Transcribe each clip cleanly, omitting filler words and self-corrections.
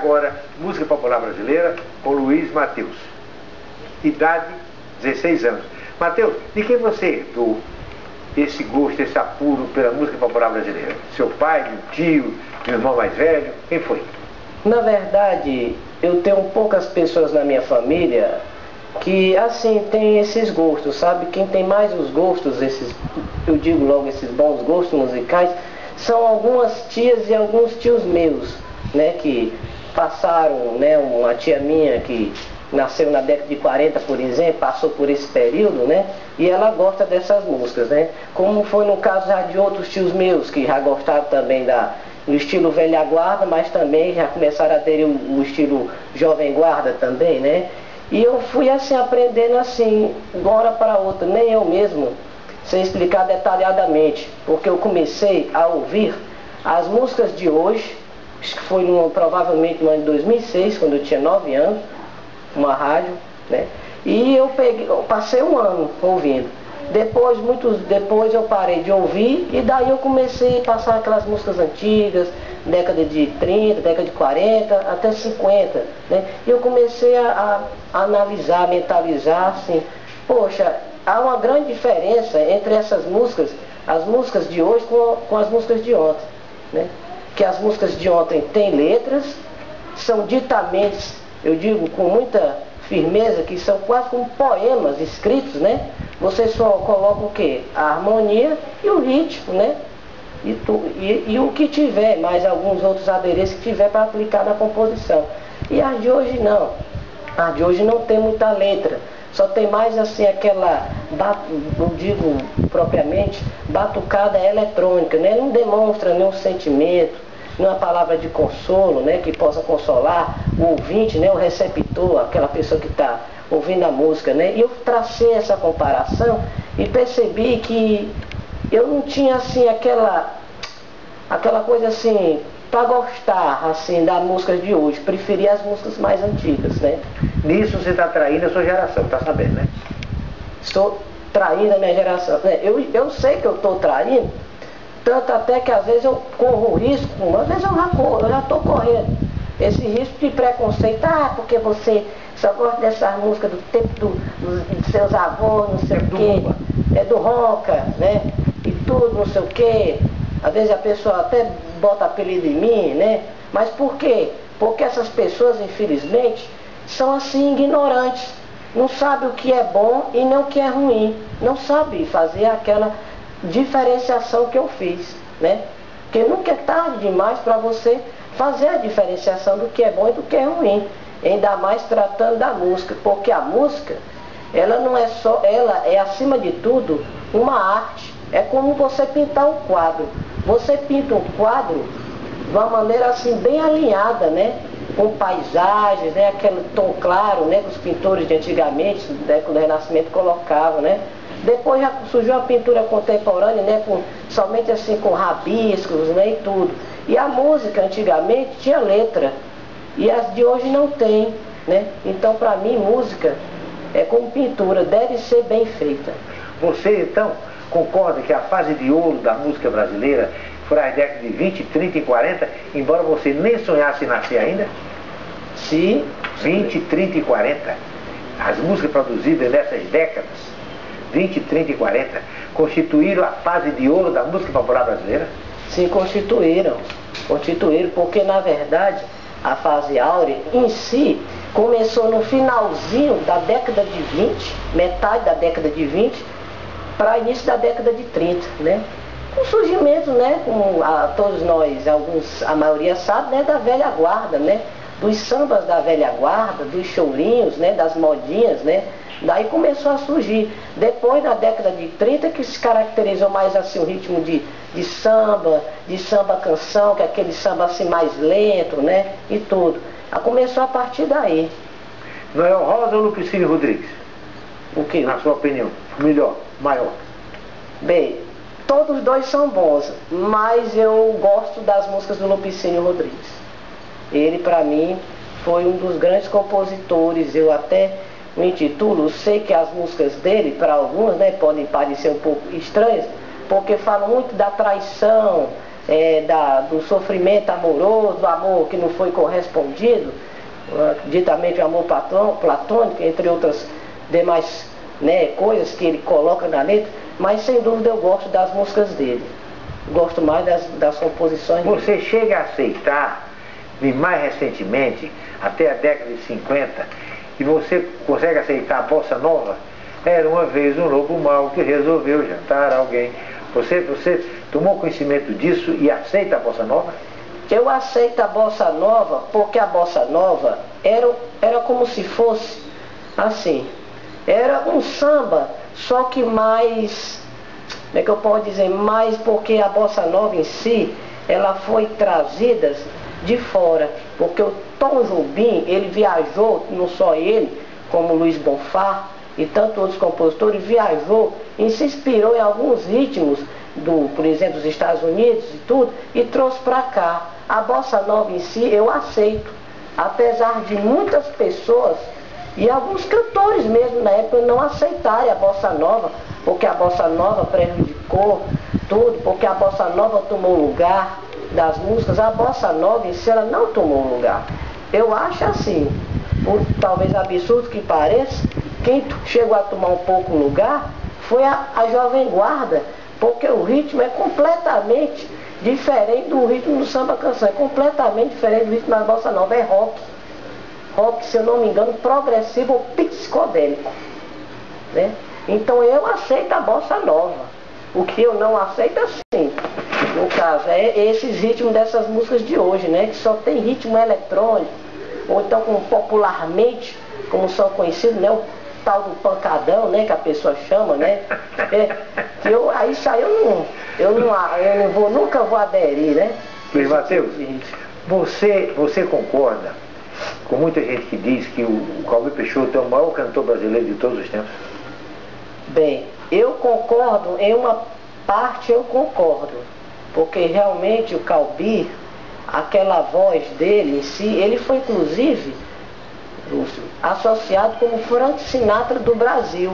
agora, música popular brasileira com Luiz Mateus. Idade, 16 anos. Mateus, de quem você herdou esse gosto, esse apuro pela música popular brasileira? Seu pai, meu tio, meu irmão mais velho? Quem foi? Na verdade, eu tenho poucas pessoas na minha família que, assim, tem esses gostos, sabe? Quem tem mais os gostos, eu digo logo, esses bons gostos musicais, são algumas tias e alguns tios meus, né? Que passaram, né? Uma tia minha que nasceu na década de 40, por exemplo, passou por esse período, né? E ela gosta dessas músicas, né? Como foi no caso já de outros tios meus, que já gostaram também do estilo velha guarda, mas também já começaram a ter o estilo jovem guarda também, né? E eu fui assim, aprendendo assim, de uma hora para outra, nem eu mesmo sei explicar detalhadamente, porque eu comecei a ouvir as músicas de hoje, acho que foi provavelmente no ano de 2006, quando eu tinha 9 anos, uma rádio, né? E eu passei um ano ouvindo. Depois eu parei de ouvir e daí eu comecei a passar aquelas músicas antigas, década de 30, década de 40, até 50, né? E eu comecei a analisar, mentalizar, assim, poxa, há uma grande diferença entre essas músicas, as músicas de hoje com as músicas de ontem, né? Que as músicas de ontem têm letras, são ditamente, eu digo com muita firmeza, que são quase como poemas escritos, né? Você só coloca o quê? A harmonia e o ritmo, né? E o que tiver, mais alguns outros adereços que tiver para aplicar na composição. E as de hoje não. As de hoje não tem muita letra. Só tem mais assim aquela, não digo propriamente, batucada eletrônica, né? Não demonstra nenhum sentimento, nenhuma palavra de consolo, né? Que possa consolar o ouvinte, né? O receptor, aquela pessoa que está ouvindo a música, né? E eu tracei essa comparação e percebi que eu não tinha assim aquela coisa assim para gostar assim das músicas de hoje, preferia as músicas mais antigas, né? Nisso você está traindo a sua geração, tá sabendo, né? Estou traindo a minha geração, né? Eu sei que eu estou traindo, tanto até que às vezes eu corro o risco, às vezes eu já estou correndo esse risco de preconceito, porque você só gosta dessas músicas do tempo dos seus avós, não sei o quê, do ronca, né? E tudo, não sei o quê. Às vezes a pessoa até bota apelido em mim, né? Mas por quê? Porque essas pessoas, infelizmente, são assim ignorantes. Não sabem o que é bom e nem o que é ruim. Não sabem fazer aquela diferenciação que eu fiz, né? Porque nunca é tarde demais para você fazer a diferenciação do que é bom e do que é ruim. Ainda mais tratando da música, porque a música, ela não é só, ela é acima de tudo uma arte. É como você pintar um quadro. Você pinta um quadro de uma maneira assim bem alinhada, né? Com paisagens, né? Aquele tom claro, né? Que os pintores de antigamente, do século do Renascimento, colocavam, né? Depois já surgiu a pintura contemporânea, né? Somente assim com rabiscos, né? E tudo. E a música antigamente tinha letra. E as de hoje não tem, né? Então, para mim, música é como pintura, deve ser bem feita. Você, então, concorda que a fase de ouro da música brasileira foi as décadas de 20, 30 e 40, embora você nem sonhasse em nascer ainda? Sim. 20, 30 e 40. As músicas produzidas nessas décadas, 20, 30 e 40, constituíram a fase de ouro da música popular brasileira? Sim, constituíram, porque na verdade a fase áurea em si começou no finalzinho da década de 20, metade da década de 20, para início da década de 30, né? Com o surgimento, né, como todos nós, a maioria sabe, né, da velha guarda, né? Dos sambas da velha guarda, dos chorinhos, né, das modinhas, né? Daí começou a surgir. Depois, na década de 30, que se caracterizou mais assim o ritmo de samba canção, que é aquele samba assim mais lento, né? E tudo. Começou a partir daí. Noel Rosa ou Lupicínio Rodrigues? O que? Na sua opinião, melhor, maior? Bem, todos os dois são bons, mas eu gosto das músicas do Lupicínio Rodrigues. Ele, para mim, foi um dos grandes compositores. Eu até me intitulo, sei que as músicas dele, para alguns, né, podem parecer um pouco estranhas, porque falam muito da traição, do sofrimento amoroso, do amor que não foi correspondido, ditamente o amor platônico, entre outras demais, né, coisas que ele coloca na letra, mas sem dúvida eu gosto das músicas dele. Gosto mais das composições dele. Você chega a aceitar, e mais recentemente, até a década de 50, e você consegue aceitar a bossa nova? Era uma vez um lobo mau que resolveu jantar alguém. Você tomou conhecimento disso e aceita a bossa nova? Eu aceito a bossa nova porque a bossa nova era como se fosse assim, era um samba, só que mais, como é que eu posso dizer, mais porque a bossa nova em si, ela foi trazida de fora, porque o Tom Jobim, ele viajou, não só ele, como Luiz Bonfá e tantos outros compositores, viajou e se inspirou em alguns ritmos, por exemplo, dos Estados Unidos e tudo, e trouxe para cá. A bossa nova em si eu aceito, apesar de muitas pessoas e alguns cantores mesmo na época não aceitarem a bossa nova, porque a bossa nova prejudicou tudo, porque a bossa nova tomou lugar das músicas. A bossa nova em si ela não tomou lugar. Eu acho assim, por talvez absurdo que pareça, quem chegou a tomar um pouco lugar foi a Jovem Guarda, porque o ritmo é completamente diferente do ritmo do samba canção, é completamente diferente do ritmo da bossa nova, é rock. Rock, se eu não me engano, progressivo ou psicodélico, né? Então eu aceito a bossa nova. O que eu não aceito assim, no caso, é esses ritmos dessas músicas de hoje, né? Que só tem ritmo eletrônico, ou então como popularmente, como são conhecidos, né? O tal do pancadão, né? Que a pessoa chama, né? Isso aí nunca vou aderir, né? Luiz Mateus, você concorda com muita gente que diz que o Calbi Peixoto é o maior cantor brasileiro de todos os tempos? Bem, eu concordo, em uma parte eu concordo, porque realmente o Calbi, aquela voz dele em si, ele foi inclusive associado como Frank Sinatra do Brasil,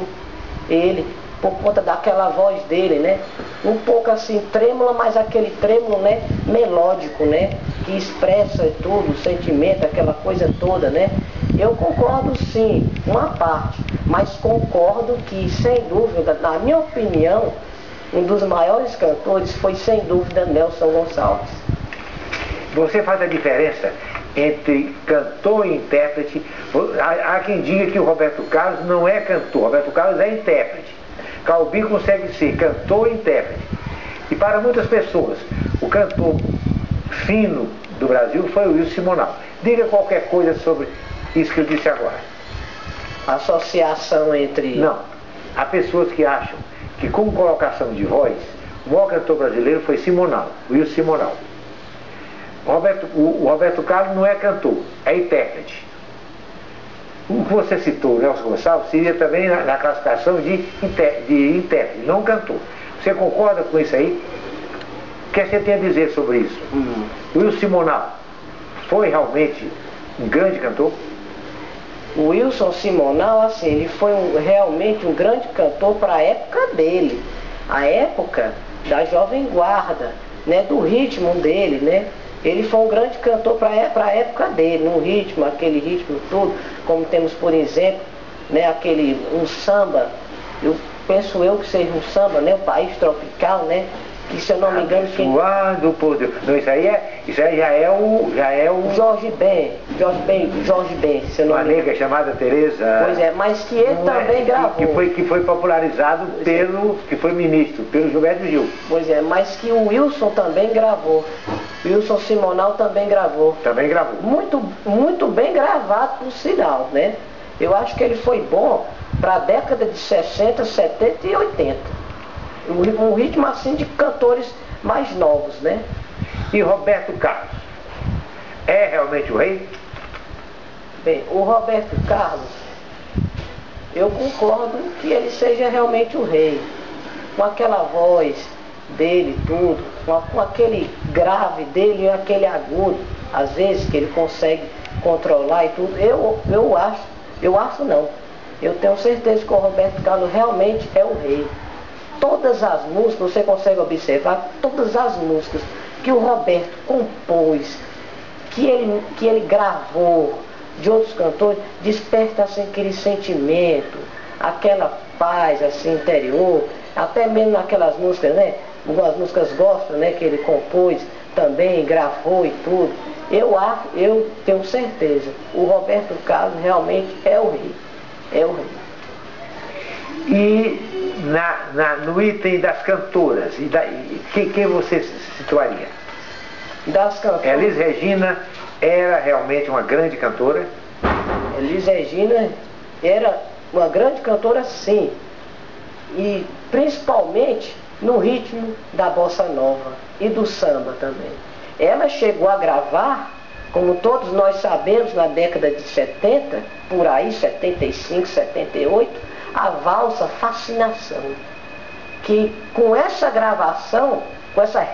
ele, por conta daquela voz dele, né? Um pouco assim trêmula, mas aquele trêmulo, né, melódico, né, que expressa tudo, o sentimento, aquela coisa toda, né? Eu concordo sim, uma parte, mas concordo que, sem dúvida, na minha opinião, um dos maiores cantores foi, sem dúvida, Nelson Gonçalves. Você faz a diferença entre cantor e intérprete? Há quem diga que o Roberto Carlos não é cantor, Roberto Carlos é intérprete. Calbi consegue ser cantor e intérprete. E para muitas pessoas, o cantor fino do Brasil foi o Wilson Simonal. Diga qualquer coisa sobre isso que eu disse agora. Associação entre... Não. Há pessoas que acham que, com colocação de voz, o maior cantor brasileiro foi Simonal, Wilson Simonal. O Roberto Carlos não é cantor, é intérprete. O que você citou, Nelson Gonçalves, seria também na classificação de intérprete, não cantor. Você concorda com isso aí? O que você tem a dizer sobre isso? O Wilson Simonal foi realmente um grande cantor? O Wilson Simonal, assim, ele foi realmente um grande cantor para a época dele, a época da Jovem Guarda, né, do ritmo dele, né? Ele foi um grande cantor para a época dele, no ritmo, aquele ritmo todo, como temos, por exemplo, né, um samba, eu penso que seja um samba, né, o País Tropical, né, que, se eu não me engano, Abençoado por Deus. Não, isso aí já é o Jorge Ben, se eu não uma me engano. nega chamada Teresa. Pois é, mas que ele também gravou. Que foi popularizado que foi ministro, pelo Gilberto Gil. Pois é, mas que o Wilson também gravou. Wilson Simonal também gravou. Também gravou. Muito, muito bem gravado, por sinal, né? Eu acho que ele foi bom para a década de 60, 70 e 80. Um ritmo assim de cantores mais novos, né? E Roberto Carlos é realmente o rei? Bem, o Roberto Carlos, eu concordo que ele seja realmente o rei. Com aquela voz dele, tudo, com aquele grave dele e aquele agudo, às vezes, que ele consegue controlar e tudo. Eu acho não. Eu tenho certeza que o Roberto Carlos realmente é o rei. Todas as músicas, você consegue observar, todas as músicas que o Roberto compôs, que ele gravou de outros cantores, desperta assim aquele sentimento, aquela paz assim interior, até mesmo naquelas músicas, né? Algumas músicas gospel, né? Que ele compôs também, gravou e tudo. Eu tenho certeza, o Roberto Carlos realmente é o rei. É o rei. E no item das cantoras, quem você situaria? Das cantoras. Elis Regina era realmente uma grande cantora? Elis Regina era uma grande cantora, sim. E principalmente no ritmo da bossa nova e do samba também. Ela chegou a gravar, como todos nós sabemos, na década de 70, por aí, 75, 78, a valsa Fascinação. Que com essa gravação, com essa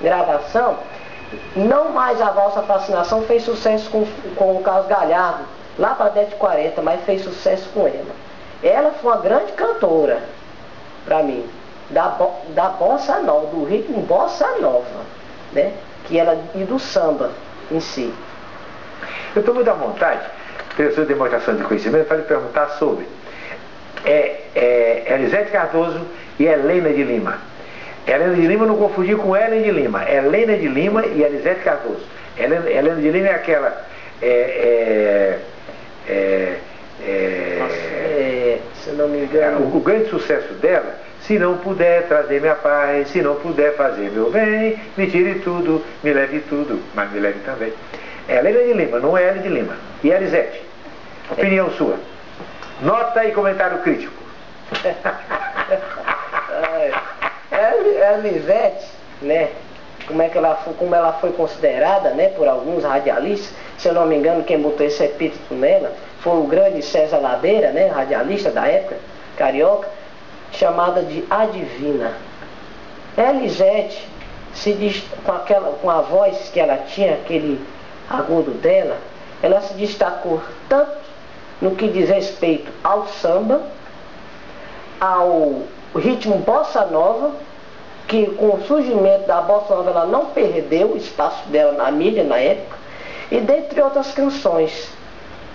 regravação, não mais a valsa Fascinação fez sucesso com o Carlos Galhardo, lá para a década de 40, mas fez sucesso com ela. Ela foi uma grande cantora, para mim, da bossa nova, do ritmo bossa nova, né? E do samba em si. Eu estou muito à vontade, pela sua demonstração de conhecimento, para lhe perguntar sobre Elisete Cardoso e Helena de Lima. Helena de Lima não confundir com Helen de Lima. Helena de Lima e Elisete Cardoso. Helena de Lima é aquela se não me engano, o grande sucesso dela: se não puder trazer minha paz, se não puder fazer meu bem, me tire tudo, me leve tudo, mas me leve também. Helena de Lima, não é Helen de Lima. E Elisete, opinião sua. Nota e comentário crítico. Elisete, né? Como ela foi considerada, né, por alguns radialistas. Se eu não me engano, quem botou esse epíteto nela foi o grande César Ladeira, né, radialista da época, carioca, chamada de A Divina. Elisete, com a voz que ela tinha, aquele agudo dela, ela se destacou tanto no que diz respeito ao samba, ao ritmo bossa nova, que com o surgimento da bossa nova ela não perdeu o espaço dela na mídia na época, e dentre outras canções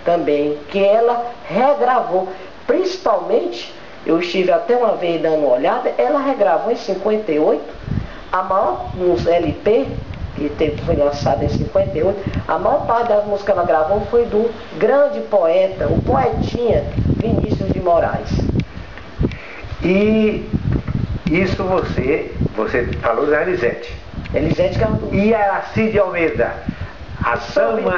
também, que ela regravou. Principalmente, eu estive até uma vez dando uma olhada, ela regravou em 58, nos LP, que foi lançado em 58, a maior parte das músicas que ela gravou foi do grande poeta, o poetinha Vinícius de Moraes. E isso você falou da Elisete. Elisete Cardoso. E Aracide Almeida, a dama...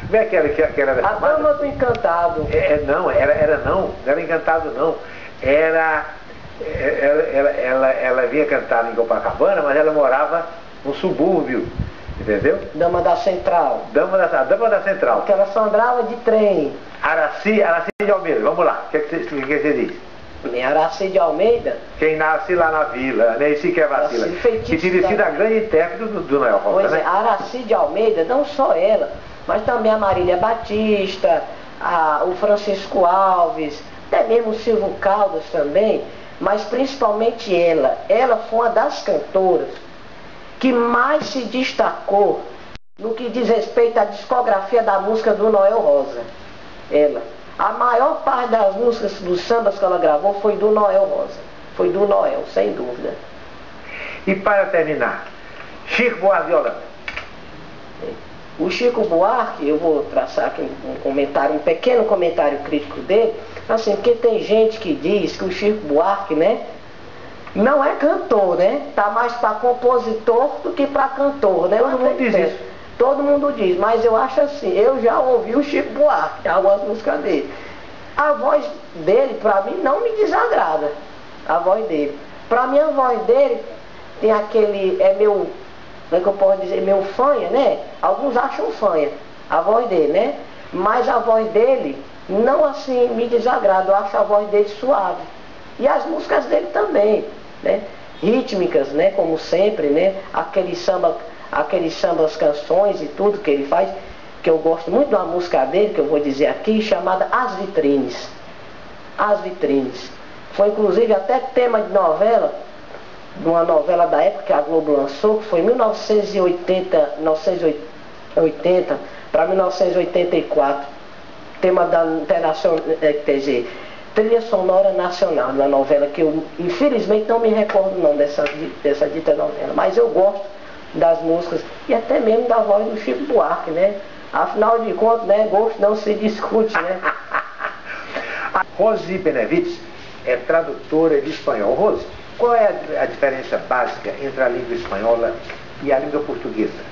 Como é que era a dama do encantado. Não era encantado não. Ela vinha cantar em Copacabana, mas ela morava no subúrbio, entendeu? Dama da Central. Dama da Central. Porque ela só andava de trem. Aracide Almeida, vamos lá, o que você diz? Aracide Almeida. Quem nasce lá na vila, né? Esse que é vacila. Que teria sido a grande intérprete do Noel Rosa, pois né? Aracide Almeida, não só ela, mas também a Marília Batista, o Francisco Alves, até mesmo o Silvio Caldas também, mas principalmente ela. Ela foi uma das cantoras que mais se destacou no que diz respeito à discografia da música do Noel Rosa. Ela. A maior parte das músicas dos sambas que ela gravou foi do Noel Rosa. Foi do Noel, sem dúvida. E para terminar, Chico Buarque de Holanda. O Chico Buarque, eu vou traçar aqui um pequeno comentário crítico dele, assim, porque tem gente que diz que o Chico Buarque, né, não é cantor, né? Tá mais para compositor do que para cantor, né? Todo mundo diz isso. Todo mundo diz, mas eu acho assim, eu já ouvi o Chico Buarque, algumas músicas dele. A voz dele, para mim, não me desagrada. A voz dele. Para mim, a voz dele tem aquele, como é que eu posso dizer, meu fanha, né? Alguns acham fanha, a voz dele, né? Mas a voz dele, não assim, me desagrada, eu acho a voz dele suave. E as músicas dele também, né? Rítmicas, né? Como sempre, né? Aqueles sambas, canções e tudo que ele faz, que eu gosto muito de uma música dele, que eu vou dizer aqui, chamada As Vitrines. As Vitrines. Foi inclusive até tema de novela de uma novela da época que a Globo lançou, que foi em 1980 para 1984, tema da internacional, quer dizer, trilha sonora nacional, uma novela que eu infelizmente não me recordo não dessa dita novela, mas eu gosto das músicas e até mesmo da voz do Chico Buarque, né? Afinal de contas, né, gosto não se discute, né? Rose Benevides é tradutora de espanhol. Rose, qual é a diferença básica entre a língua espanhola e a língua portuguesa?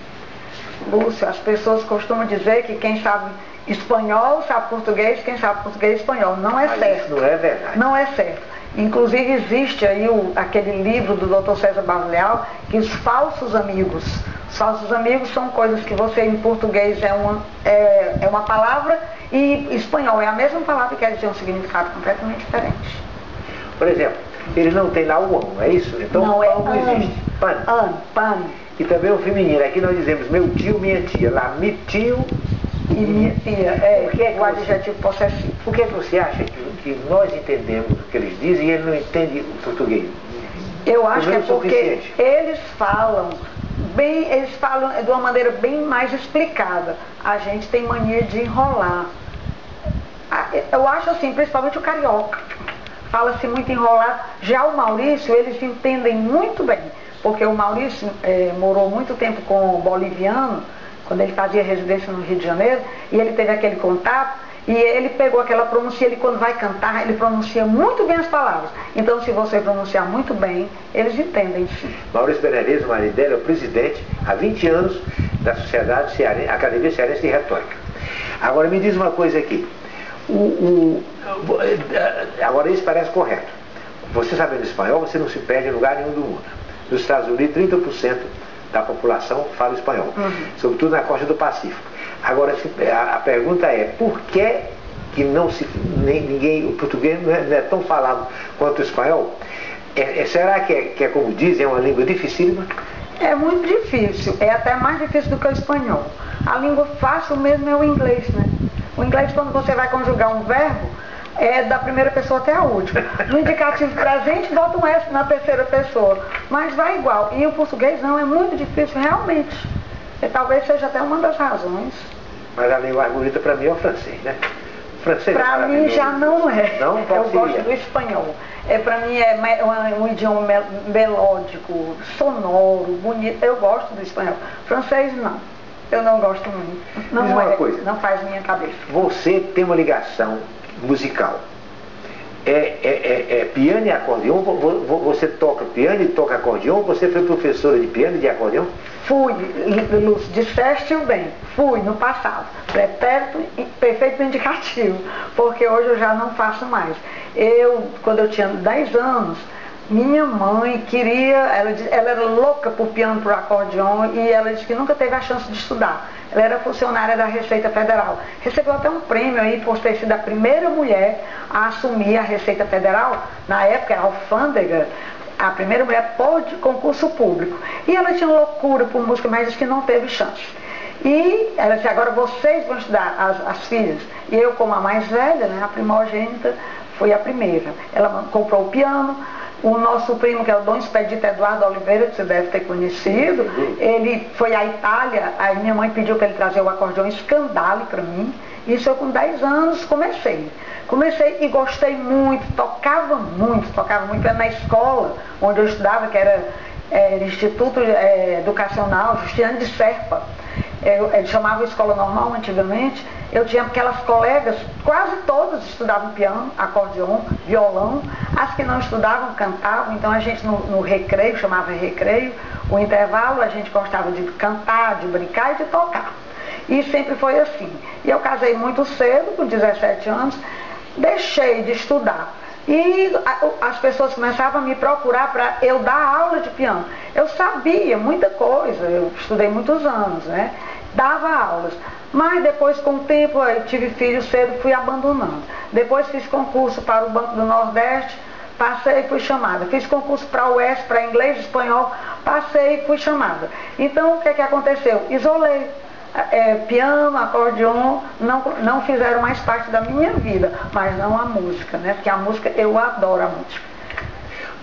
Lúcio, as pessoas costumam dizer que quem sabe espanhol sabe português, quem sabe português espanhol. Não é certo. Isso não é verdade. Não é certo. Inclusive existe aí aquele livro do Dr. César Barleal, que os falsos amigos. Os falsos amigos são coisas que você em português é uma palavra e espanhol é a mesma palavra que quer dizer um significado completamente diferente. Por exemplo, ele não tem lá o ão, não é isso? Então não, pão não existe. Pan. E também o feminino. Aqui nós dizemos meu tio, minha tia. Lá, mi tio e minha tia. O adjetivo possessivo. Por que você acha que nós entendemos o que eles dizem e ele não entende o português? Eu acho que é porque eles falam de uma maneira bem mais explicada. A gente tem mania de enrolar. Eu acho assim, principalmente o carioca. Fala-se muito enrolado. Já o Maurício, eles entendem muito bem. Porque o Maurício morou muito tempo com o boliviano, quando ele fazia residência no Rio de Janeiro, e ele teve aquele contato, e ele pegou aquela pronúncia, ele quando vai cantar, ele pronuncia muito bem as palavras. Então, se você pronunciar muito bem, eles entendem sim. Maurício Benevides, o marido dele, é o presidente, há 20 anos, da Sociedade Cearense, Academia Cearense de Retórica. Agora, me diz uma coisa aqui. Agora, isso parece correto. Você sabendo espanhol, você não se perde em lugar nenhum do mundo. Nos Estados Unidos, 30% da população fala espanhol, sobretudo na costa do Pacífico. Agora, a pergunta é, por que não o português não é tão falado quanto o espanhol? Será que é como dizem, é uma língua dificílima? É muito difícil, é até mais difícil do que o espanhol. A língua fácil mesmo é o inglês, né? O inglês, quando você vai conjugar um verbo, é da primeira pessoa até a última. No indicativo presente, bota um S na terceira pessoa. Mas vai igual. E o português não, é muito difícil, realmente. E talvez seja até uma das razões. Mas a língua mais bonita para mim é o francês, né? Para mim já não é. Não, eu gosto do espanhol. Para mim é um idioma melódico, sonoro, bonito. Eu gosto do espanhol. Francês não. Eu não gosto muito. Não faz minha cabeça. Você tem uma ligação musical. Piano e acordeão? Você toca piano e toca acordeão? Você foi professora de piano e de acordeão? Fui, Lúcio, disseste-o bem. Fui no passado. Pretérito perfeito indicativo. Porque hoje eu já não faço mais. Quando eu tinha 10 anos, minha mãe queria, ela era louca por piano, por acordeão, e ela disse que nunca teve a chance de estudar. Ela era funcionária da Receita Federal. Recebeu até um prêmio aí por ter sido a primeira mulher a assumir a Receita Federal. Na época, a alfândega, a primeira mulher por concurso público. E ela tinha loucura por música, mas disse que não teve chance. E ela disse, agora vocês vão estudar, as filhas. E eu, como a mais velha, né, a primogênita, fui a primeira. Ela comprou o piano. O nosso primo, que é o Dom Expedito Eduardo Oliveira, que você deve ter conhecido, ele foi à Itália, aí minha mãe pediu para ele trazer o acordeão Scandale para mim. Isso eu com 10 anos comecei. Comecei e gostei muito, tocava muito na escola onde eu estudava, que era Instituto Educacional Justiane de Serpa. Ele chamava Escola Normal antigamente. Eu tinha aquelas colegas, quase todas estudavam piano, acordeon, violão. As que não estudavam, cantavam. Então a gente no recreio, chamava recreio, o intervalo, a gente gostava de cantar, de brincar e de tocar. E sempre foi assim. E eu casei muito cedo, com 17 anos, deixei de estudar. E as pessoas começavam a me procurar para eu dar aula de piano. Eu sabia muita coisa, eu estudei muitos anos, né? Dava aulas. Mas depois, com o tempo, eu tive filho cedo, fui abandonando. Depois fiz concurso para o Banco do Nordeste, passei e fui chamada. Fiz concurso para a UES, para inglês e espanhol, passei e fui chamada. Então, o que aconteceu? Isolei. Piano, acordeon, não fizeram mais parte da minha vida, mas não a música, né? Porque a música, eu adoro a música.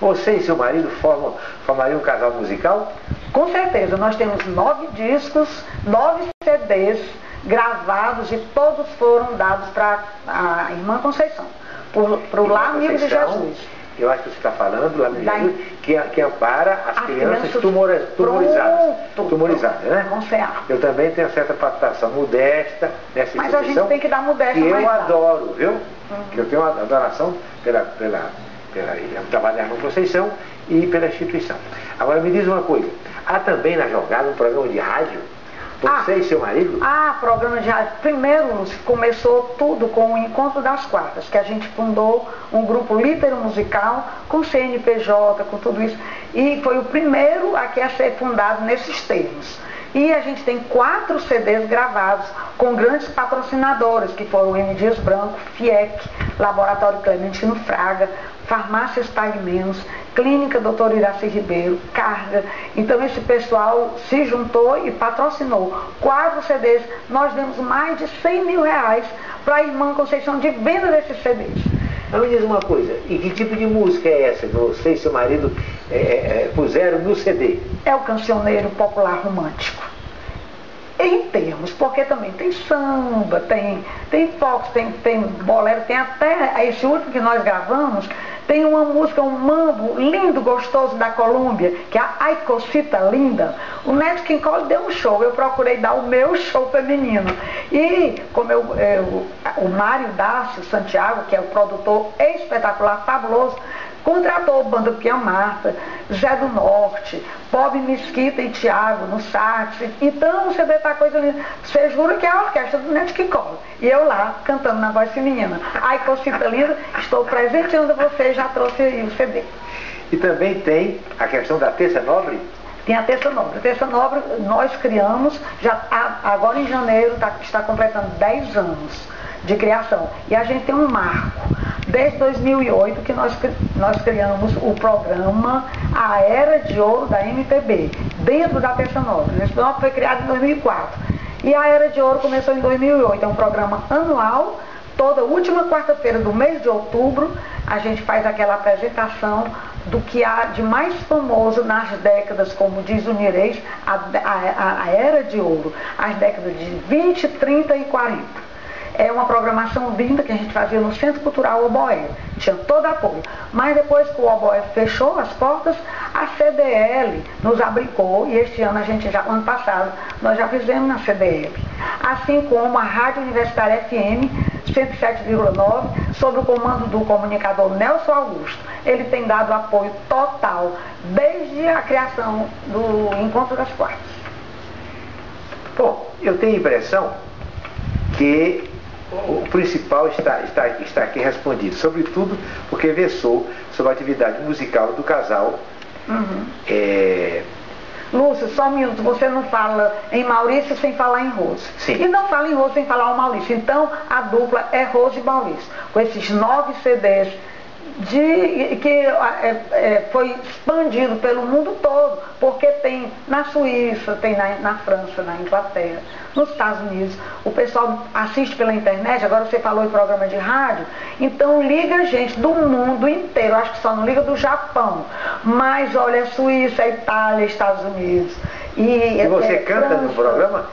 Você e seu marido formariam um casal musical? Com certeza, nós temos 9 discos, 9 CDs gravados e todos foram dados para a irmã Conceição, para o Lar Amigo de Jesus. Eu acho que você está falando, Lar Amigo de Jesus, que ampara as crianças tumorizadas, né? Com CA. Eu também tenho certa participação modesta nessa instituição. Mas a gente tem que dar modéstia que mais eu tarde. adoro, viu? Que eu tenho uma adoração pelo trabalho da irmã Conceição e pela instituição. Agora me diz uma coisa, há também na jogada um programa de rádio? Você e seu marido? Programa de rádio. Primeiro, Lúcio, começou tudo com o Encontro das Quartas, que a gente fundou um grupo litero musical com CNPJ, com tudo isso. E foi o primeiro aqui a ser fundado nesses termos. E a gente tem 4 CDs gravados com grandes patrocinadores, que foram o M. Dias Branco, FIEC, Laboratório Clementino Fraga, Farmácias Pague Menos, Clínica Dr. Iraci Ribeiro, Carga. Então esse pessoal se juntou e patrocinou 4 CDs. Nós demos mais de 100 mil reais para a irmã Conceição de venda desses CDs. Então me diz uma coisa, e que tipo de música é essa que você e seu marido puseram no CD? É o cancioneiro popular romântico. Em termos, porque também tem samba, tem fox, tem bolero, tem até esse último que nós gravamos, tem uma música, um mambo lindo, gostoso da Colômbia, que é a Ai Cosita Linda. O Nat King Cole deu um show, eu procurei dar o meu show feminino. E como o Mário Dácio Santiago, que é o produtor espetacular, fabuloso, contratou Banda Pia Marta, Zé do Norte, Bob Mesquita e Thiago no sax. Então você vê tá coisa linda. Você jura que é a orquestra do Nat King Cole. E eu lá, cantando na voz feminina. Ai, Cosita Linda, estou presenteando você, já trouxe aí o CD. E também tem a questão da Terça Nobre? Tem a Terça Nobre. A Terça Nobre nós criamos, agora em janeiro está completando 10 anos de criação. E a gente tem um marco. Desde 2008 que nós criamos o programa A Era de Ouro da MPB, dentro da Terça Nobre. Esse programa foi criado em 2004. E a Era de Ouro começou em 2008. É um programa anual. Toda última quarta-feira do mês de outubro, a gente faz aquela apresentação do que há de mais famoso nas décadas, como diz o Nirês, a Era de Ouro, as décadas de 20, 30 e 40. É uma programação linda que a gente fazia no Centro Cultural Oboé. Tinha todo apoio. Mas depois que o Oboé fechou as portas, a CDL nos abrigou e este ano ano passado, nós já fizemos na CDL. Assim como a Rádio Universitária FM 107,9, sob o comando do comunicador Nelson Augusto. Ele tem dado apoio total desde a criação do Encontro das Quartas. Bom, eu tenho a impressão que o principal está aqui respondido, sobretudo porque versou sobre a atividade musical do casal. Lúcio, só um minuto, você não fala em Maurício sem falar em Rose. Sim. E não fala em Rose sem falar o Maurício. Então a dupla é Rose e Maurício, com esses 9 CDs que foi expandido pelo mundo todo, porque tem na Suíça, tem na França, na Inglaterra, nos Estados Unidos. O pessoal assiste pela internet, agora você falou em programa de rádio, então liga gente do mundo inteiro, acho que só não liga do Japão, mas olha, é Suíça, é Itália, Estados Unidos. E você canta no programa?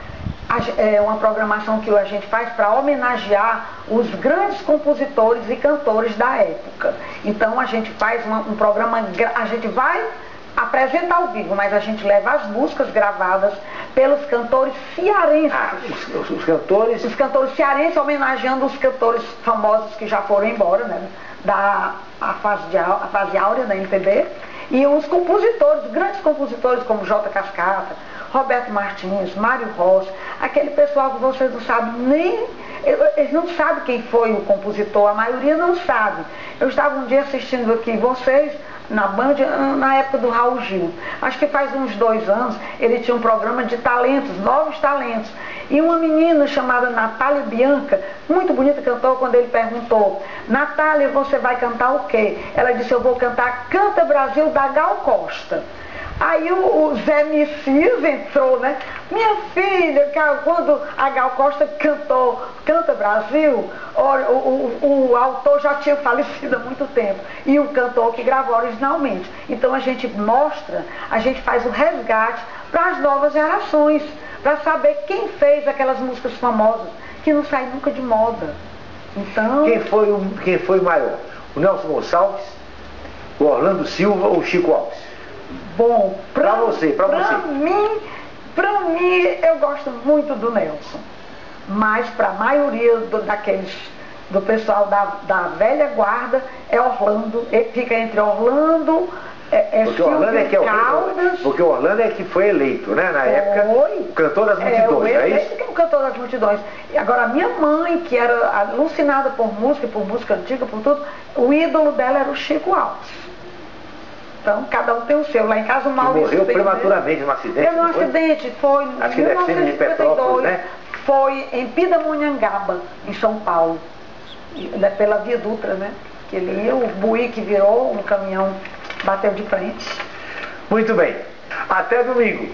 É uma programação que a gente faz para homenagear os grandes compositores e cantores da época. Então a gente faz um programa, a gente vai apresentar ao vivo, mas a gente leva as músicas gravadas pelos cantores cearenses. Os cantores cearenses, homenageando os cantores famosos que já foram embora, né, a fase áurea da MPB, e os compositores, grandes compositores como J. Cascata, Roberto Martins, Mário Rossi, aquele pessoal que vocês não sabem nem, eles não sabem quem foi o compositor, a maioria não sabe. Eu estava um dia assistindo aqui vocês na Band, na época do Raul Gil. Acho que faz uns 2 anos, ele tinha um programa de talentos, novos talentos. E uma menina chamada Natália Bianca, muito bonita, cantou. Quando ele perguntou: Natália, você vai cantar o quê? Ela disse: eu vou cantar Canta Brasil, da Gal Costa. Aí o Zé Messias entrou, né? Minha filha, quando a Gal Costa cantou Canta Brasil, o autor já tinha falecido há muito tempo. E o cantor que gravou originalmente. Então a gente mostra, a gente faz o resgate para as novas gerações, para saber quem fez aquelas músicas famosas, que não saem nunca de moda. Então... Quem foi maior? O Nelson Gonçalves, o Orlando Silva ou o Chico Alves? Bom, para você. Pra mim, eu gosto muito do Nelson. Mas para a maioria do pessoal da velha guarda, é Orlando. Fica entre Orlando, porque o Orlando é que foi eleito, né? Na época, o cantor das multidões, não é isso? É o cantor das multidões. E agora, a minha mãe, que era alucinada por música antiga, por tudo, o ídolo dela era o Chico Alves. Então, cada um tem o seu. Lá em casa, o Maurício morreu prematuramente num acidente. Num acidente, foi acho que deve ser em Petrópolis, né? Foi em Pindamonhangaba, em São Paulo. Pela Via Dutra, né? Que ele ia, o buíque virou, um caminhão bateu de frente. Muito bem. Até domingo.